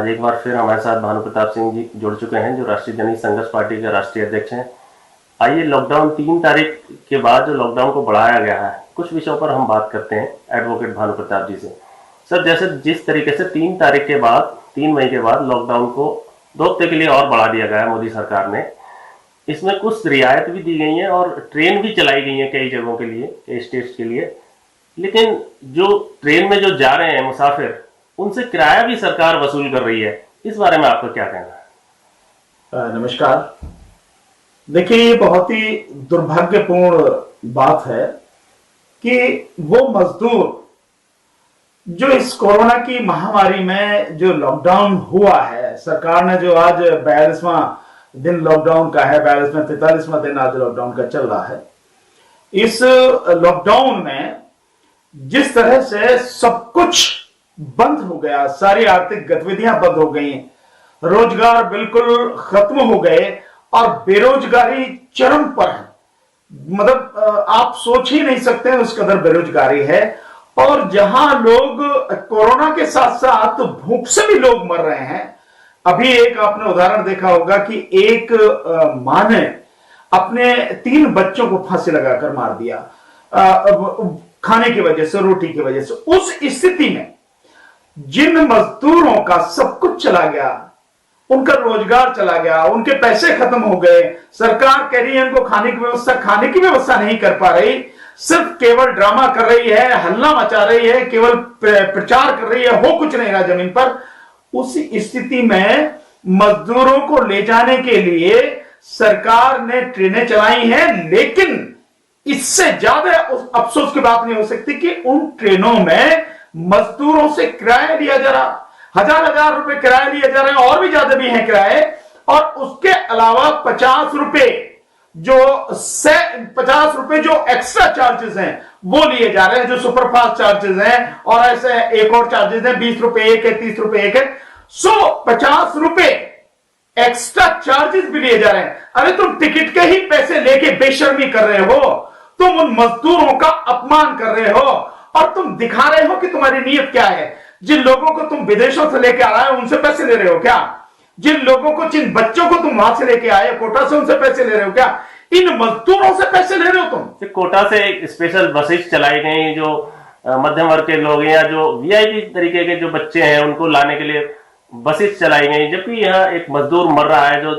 आज एक बार फिर हमारे साथ भानु प्रताप सिंह जी जुड़ चुके हैं, जो राष्ट्रीय जनता संघर्ष पार्टी के राष्ट्रीय अध्यक्ष हैं। आइए, लॉकडाउन 3 तारीख के बाद जो लॉकडाउन को बढ़ाया गया है, कुछ विषयों पर हम बात करते हैं एडवोकेट भानु प्रताप जी से। सर, जैसे जिस तरीके से 3 तारीख के बाद 3 मई के बाद लॉकडाउन को 2 हफ्ते के लिए और बढ़ा दिया गया है मोदी सरकार ने, इसमें कुछ रियायत भी दी गई है और ट्रेन भी चलाई गई है कई जगहों के लिए, कई स्टेट्स के लिए। लेकिन जो ट्रेन में जो जा रहे हैं मुसाफिर, उनसे किराया भी सरकार वसूल कर रही है। इस बारे में आपका क्या कहना है? नमस्कार। देखिए, ये बहुत ही दुर्भाग्यपूर्ण बात है कि वो मजदूर जो इस कोरोना की महामारी में जो लॉकडाउन हुआ है, सरकार ने जो आज 42वां दिन लॉकडाउन का है, 42वां 43वां दिन आज लॉकडाउन का चल रहा है। इस लॉकडाउन में जिस तरह से सब कुछ बंद हो गया, सारी आर्थिक गतिविधियां बंद हो गई, रोजगार बिल्कुल खत्म हो गए और बेरोजगारी चरम पर है। मतलब आप सोच ही नहीं सकते उस कदर बेरोजगारी है। और जहां लोग कोरोना के साथ साथ भूख से भी लोग मर रहे हैं। अभी एक आपने उदाहरण देखा होगा कि एक मां ने अपने 3 बच्चों को फांसी लगाकर मार दिया खाने की वजह से, रोटी की वजह से। उस स्थिति में जिन मजदूरों का सब कुछ चला गया, उनका रोजगार चला गया, उनके पैसे खत्म हो गए, सरकार कह रही है उनको खाने की व्यवस्था नहीं कर पा रही, सिर्फ केवल ड्रामा कर रही है, हल्ला मचा रही है, केवल प्रचार कर रही है, हो कुछ नहीं रहा जमीन पर। उस स्थिति में मजदूरों को ले जाने के लिए सरकार ने ट्रेनें चलाई हैं, लेकिन इससे ज्यादा अफसोस की बात नहीं हो सकती कि उन ट्रेनों में मजदूरों से किराया लिया जा रहा, हजार रुपए किराया लिया जा रहा है, और भी ज्यादा भी है किराए। और उसके अलावा 50 रुपए जो एक्स्ट्रा चार्जेस हैं वो लिए जा रहे हैं, जो सुपरफास्ट चार्जेस हैं, और ऐसे एक और चार्जेस हैं, 20 रुपए एक है, 30 रुपए एक है, 50 रुपए एक्स्ट्रा चार्जेस भी लिए जा रहे हैं। अरे तुम टिकट के ही पैसे लेके बेशर्मी कर रहे हो, तुम उन मजदूरों का अपमान कर रहे हो और तुम दिखा रहे हो कि तुम्हारी नीयत क्या है। जिन लोगों को तुम विदेशों से लेके आ रहे हो उनसे पैसे ले रहे हो क्या? जिन लोगों को, जिन बच्चों को तुम वहां से लेके आए कोटा से, उनसे पैसे ले रहे हो क्या? इन मजदूरों से पैसे ले रहे हो तुम। कोटा से एक स्पेशल बसेस चलाई गई, जो मध्यम वर्ग के लोग हैं या जो वीआईपी तरीके के जो बच्चे हैं, उनको लाने के लिए बसेस चलाई गई। जबकि यहाँ एक मजदूर मर रहा है जो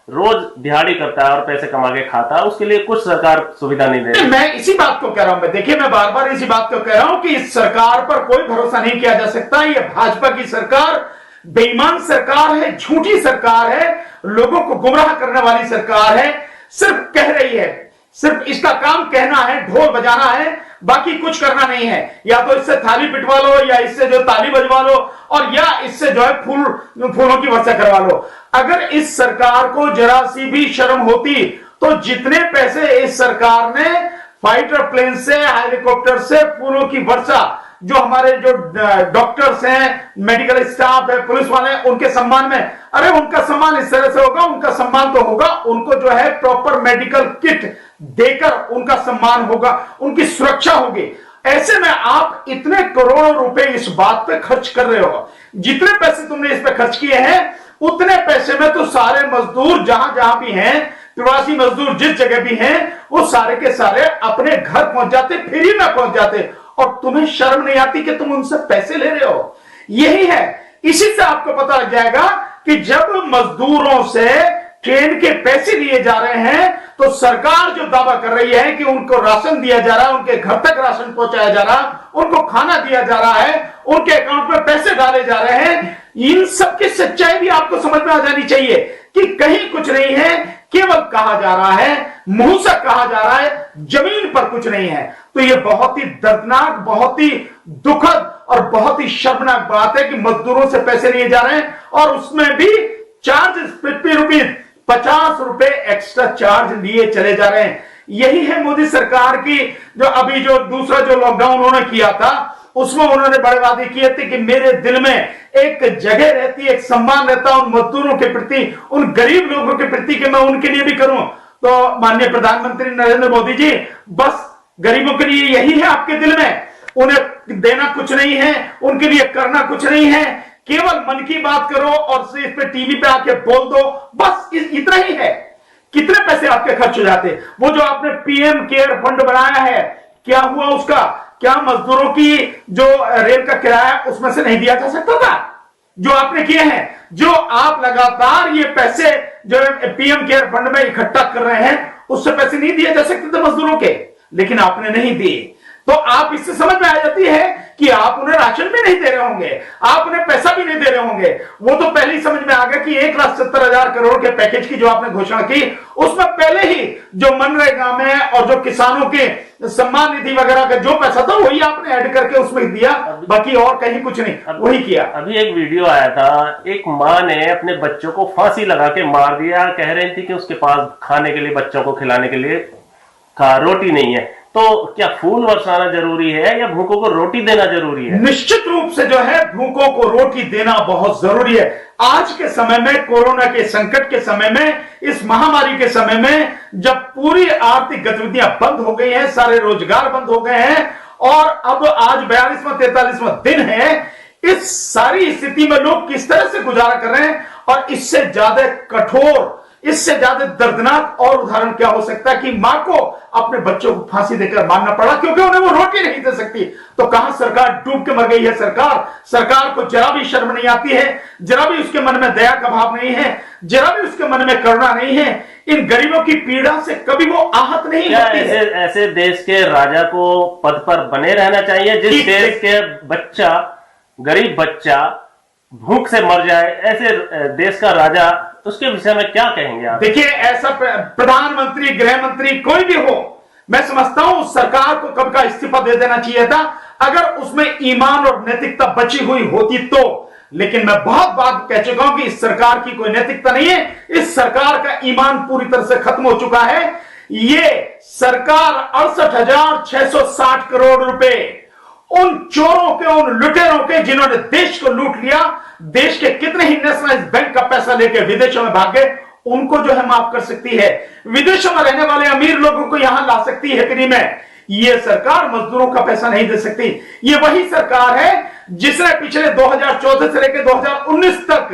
रोज दिहाड़ी करता है और पैसे कमा के खाता है, उसके लिए कुछ सरकार सुविधा नहीं दे रही। मैं इसी बात को कह रहा हूं। देखिए, मैं बार बार इसी बात को कह रहा हूं कि इस सरकार पर कोई भरोसा नहीं किया जा सकता। ये भाजपा की सरकार बेईमान सरकार है, झूठी सरकार है, लोगों को गुमराह करने वाली सरकार है। सिर्फ कह रही है, सिर्फ इसका काम कहना है, ढोल बजाना है, बाकी कुछ करना नहीं है। या तो इससे थाली पिटवा लो, या इससे जो ताली बजवा लो, और या इससे जो है फूलों की वर्षा करवा लो। अगर इस सरकार को जरा सी भी शर्म होती तो जितने पैसे इस सरकार ने फाइटर प्लेन से, हेलीकॉप्टर से फूलों की वर्षा, जो हमारे जो डॉक्टर्स हैं, मेडिकल स्टाफ है, पुलिस वाले हैं, उनके सम्मान में, अरे उनका सम्मान इस तरह से होगा। उनका सम्मान तो होगा, उनको जो है प्रॉपर मेडिकल किट देकर उनका सम्मान होगा, उनकी सुरक्षा होगी। ऐसे में आप इतने करोड़ों रुपए इस बात पे खर्च कर रहे हो। जितने पैसे तुमने इस पे खर्च किए हैं, उतने पैसे में तो सारे मजदूर जहां जहां भी हैं, प्रवासी मजदूर जिस जगह भी हैं, वो सारे के सारे अपने घर पहुंच जाते, फ्री में पहुंच जाते। और तुम्हें शर्म नहीं आती कि तुम उनसे पैसे ले रहे हो। यही है, इसी से आपको पता लग जाएगा कि जब मजदूरों से ट्रेन के पैसे लिए जा रहे हैं, तो सरकार जो दावा कर रही है कि उनको राशन दिया जा रहा है, उनके घर तक राशन पहुंचाया जा रहा है, उनको खाना दिया जा रहा है, उनके अकाउंट में पैसे डाले जा रहे हैं, इन सब की सच्चाई भी आपको समझ में आ जानी चाहिए कि कहीं कुछ नहीं है, केवल कहा जा रहा है, मुंह से कहा जा रहा है, जमीन पर कुछ नहीं है। तो यह बहुत ही दर्दनाक, बहुत ही दुखद और बहुत ही शर्मनाक बात है कि मजदूरों से पैसे लिए जा रहे हैं, और उसमें भी चार्जेस 50 रुपए एक्स्ट्रा चार्ज लिए चले जा रहे हैं। यही है मोदी सरकार की, जो अभी जो दूसरा जो लॉकडाउन उन्होंने किया था, उसमें उन्होंने बड़े वादे किए थे कि मेरे दिल में एक जगह रहती, एक सम्मान रहता उन मजदूरों के प्रति, उन गरीब लोगों के प्रति, कि मैं उनके लिए भी करूं। तो माननीय प्रधानमंत्री नरेंद्र मोदी जी, बस गरीबों के लिए यही है आपके दिल में, उन्हें देना कुछ नहीं है, उनके लिए करना कुछ नहीं है, केवल मन की बात करो और इस पे टीवी पे आके बोल दो, बस इतना ही है। कितने पैसे आपके खर्च हो जाते। वो जो आपने पीएम केयर फंड बनाया है, क्या हुआ उसका? क्या मजदूरों की जो रेल का किराया उसमें से नहीं दिया जा सकता था? जो आपने किए हैं, जो आप लगातार ये पैसे जो पीएम केयर फंड में इकट्ठा कर रहे हैं, उससे पैसे नहीं दिए जा सकते थे मजदूरों के, लेकिन आपने नहीं दिए। तो आप इससे समझ में आ जाती है कि आप उन्हें राशन भी नहीं दे रहे होंगे, आप उन्हें पैसा भी नहीं दे रहे होंगे। वो तो पहले ही समझ में आ गया कि 1,70,000 करोड़ के पैकेज की जो आपने घोषणा की, उसमें पहले ही जो मनरेगा में और जो किसानों के सम्मान निधि वगैरह का जो पैसा था वही आपने ऐड करके उसमें दिया, बाकी और कहीं कुछ नहीं, वही किया। अभी एक वीडियो आया था, एक माँ ने अपने बच्चों को फांसी लगा के मार दिया, कह रही थी कि उसके पास खाने के लिए, बच्चों को खिलाने के लिए रोटी नहीं है। तो क्या फूल बरसाना जरूरी है या भूखों को रोटी देना जरूरी है? निश्चित रूप से जो है भूखों को रोटी देना बहुत जरूरी है। आज के समय में, कोरोना के संकट के समय में, इस महामारी के समय में, जब पूरी आर्थिक गतिविधियां बंद हो गई हैं, सारे रोजगार बंद हो गए हैं और अब आज 42वां 43वां दिन है, इस सारी स्थिति में लोग किस तरह से गुजारा कर रहे हैं, और इससे ज्यादा कठोर, इससे ज्यादा दर्दनाक और उदाहरण क्या हो सकता है कि मां को अपने बच्चों को फांसी देकर मारना पड़ा क्योंकि उन्हें वो रोटी नहीं दे सकती। तो कहां सरकार डूब के मर गई है? सरकार को जरा भी शर्म नहीं आती है, जरा भी उसके मन में दया का भाव नहीं है, जरा भी उसके मन में करुणा नहीं है। इन गरीबों की पीड़ा से कभी वो आहत नहीं होती है। ऐसे देश के राजा को पद पर बने रहना चाहिए जिस देश के बच्चा, गरीब बच्चा भूख से मर जाए, ऐसे देश का राजा, उसके विषय में क्या कहेंगे आप? देखिए, ऐसा प्रधानमंत्री, गृह मंत्री कोई भी हो, मैं समझता हूं सरकार को कब का इस्तीफा दे देना चाहिए था, अगर उसमें ईमान और नैतिकता बची हुई होती तो। लेकिन मैं बहुत बात कह चुका हूं कि इस सरकार की कोई नैतिकता नहीं है, इस सरकार का ईमान पूरी तरह से खत्म हो चुका है। ये सरकार 68,660 करोड़ रुपए उन चोरों के, उन लुटेरों के, जिन्होंने देश को लूट लिया, देश के कितने ही नेशनलाइज बैंक का पैसा लेके विदेशों में भाग गए, उनको जो है माफ कर सकती है। विदेशों में रहने वाले अमीर लोगों को यहां ला सकती है फ्री में। ये सरकार मजदूरों का पैसा नहीं दे सकती। ये वही सरकार है जिसने पिछले 2014 से लेकर 2019 तक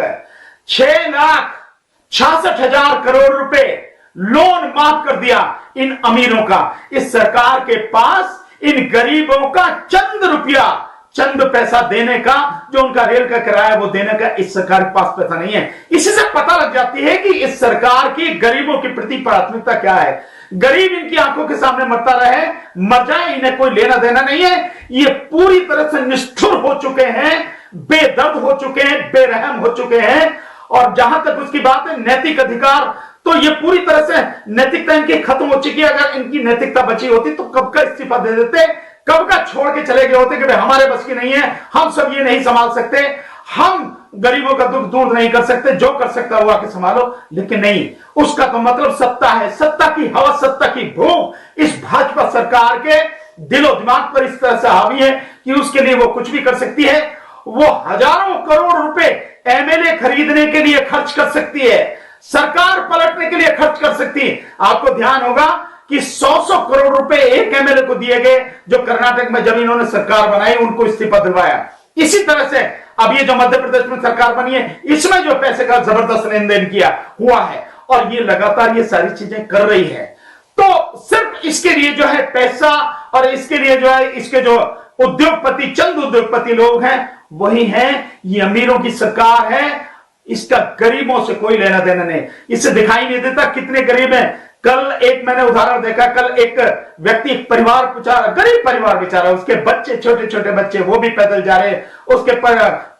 6,66,000 करोड़ रुपए लोन माफ कर दिया इन अमीरों का। इस सरकार के पास इन गरीबों का चंद रुपया, चंद पैसा देने का, जो उनका रेल का किराया वो देने का इस सरकार के पास पैसा नहीं है। इसी से पता लग जाती है कि इस सरकार की गरीबों के प्रति प्राथमिकता क्या है। गरीब इनकी आंखों के सामने मरता रहे, मर जाए, इन्हें कोई लेना देना नहीं है। ये पूरी तरह से निष्ठुर हो चुके हैं, बेदर्द हो चुके हैं, बेरहम हो चुके हैं। और जहां तक उसकी बात है नैतिक अधिकार, तो ये पूरी तरह से नैतिकता इनकी खत्म हो चुकी है। अगर इनकी नैतिकता बची होती तो कब का इस्तीफा दे देते, कब का छोड़ के चले गए होते कि भाई हमारे बस की नहीं है, हम सब ये नहीं संभाल सकते, हम गरीबों का दुख दूर नहीं कर सकते, जो कर सकता हुआ कि संभालो। लेकिन नहीं, उसका तो मतलब सत्ता है, सत्ता की हवस, सत्ता की भूख इस भाजपा सरकार के दिलो दिमाग पर इस तरह से हावी है कि उसके लिए वो कुछ भी कर सकती है। वो हजारों करोड़ रुपए एमएलए खरीदने के लिए खर्च कर सकती है, सरकार पलटने के लिए खर्च कर सकती है। आपको ध्यान होगा कि 100 करोड़ रुपए एक एमएलए को दिए गए जो कर्नाटक में जब इन्होंने सरकार बनाई उनको इस्तीफा दिलवाया। इसी तरह से अब ये जो मध्य प्रदेश में सरकार बनी है, इसमें जो पैसे का जबरदस्त लेन देन किया हुआ है, और ये लगातार ये सारी चीजें कर रही है। तो सिर्फ इसके लिए जो है पैसा, और इसके लिए जो है इसके जो उद्योगपति, चंद उद्योगपति लोग हैं वही हैं, ये अमीरों की सरकार है। इसका गरीबों से कोई लेना देना नहीं, इससे दिखाई नहीं देता कितने गरीब हैं। कल एक मैंने उदाहरण देखा, कल एक व्यक्ति, एक परिवार बेचारा, गरीब परिवार बेचारा, उसके बच्चे, छोटे छोटे बच्चे, वो भी पैदल जा रहे हैं, उसके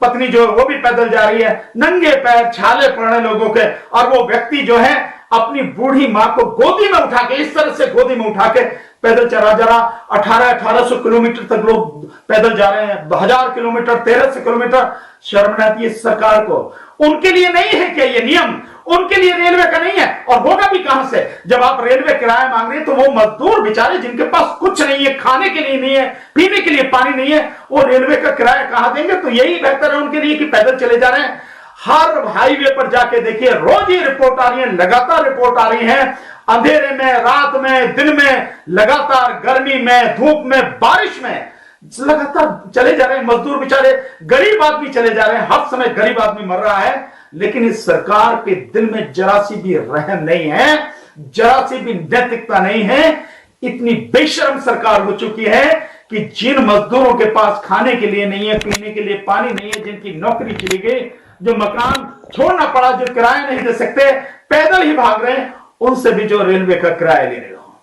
पत्नी जो है वो भी पैदल जा रही है, नंगे पैर, छाले पड़े लोगों के, और वो व्यक्ति जो है अपनी बूढ़ी मां को गोदी में उठा के, इस तरह से गोदी में उठा के पैदल चला जा रहा। 1800 किलोमीटर तक लोग पैदल जा रहे हैं, 1000 किलोमीटर, 1300 किलोमीटर। शर्म नहीं आती है सरकार को? उनके लिए नहीं है क्या ये नियम? उनके लिए रेलवे का नहीं है, और होगा भी कहां से? जब आप रेलवे किराया मांग रहे हैं तो वो मजदूर बेचारे जिनके पास कुछ नहीं है, खाने के लिए नहीं है, पीने के लिए पानी नहीं है, वो रेलवे का किराया कहां देंगे? तो यही बेहतर है उनके लिए कि पैदल चले जा रहे हैं। हर हाईवे पर जाके देखिए, रोज ही रिपोर्ट आ रही है, लगातार रिपोर्ट आ रही है, अंधेरे में, रात में, दिन में, लगातार गर्मी में, धूप में, बारिश में, लगातार चले जा रहे हैं, मजदूर बेचारे, गरीब आदमी चले जा रहे हैं, हर समय गरीब आदमी मर रहा है। लेकिन इस सरकार के दिल में जरा सी भी रहम नहीं है, जरा सी भी नैतिकता नहीं है। इतनी बेशर्म सरकार हो चुकी है कि जिन मजदूरों के पास खाने के लिए नहीं है, पीने के लिए पानी नहीं है, जिनकी नौकरी चली गई, जो मकान छोड़ना पड़ा, जो किराया नहीं दे सकते, पैदल ही भाग रहे हैं, उनसे भी जो रेलवे का किराया ले रहे हो।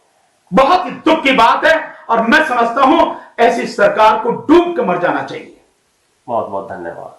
बहुत ही दुख की बात है और मैं समझता हूं ऐसी सरकार को डूब के मर जाना चाहिए। बहुत बहुत धन्यवाद।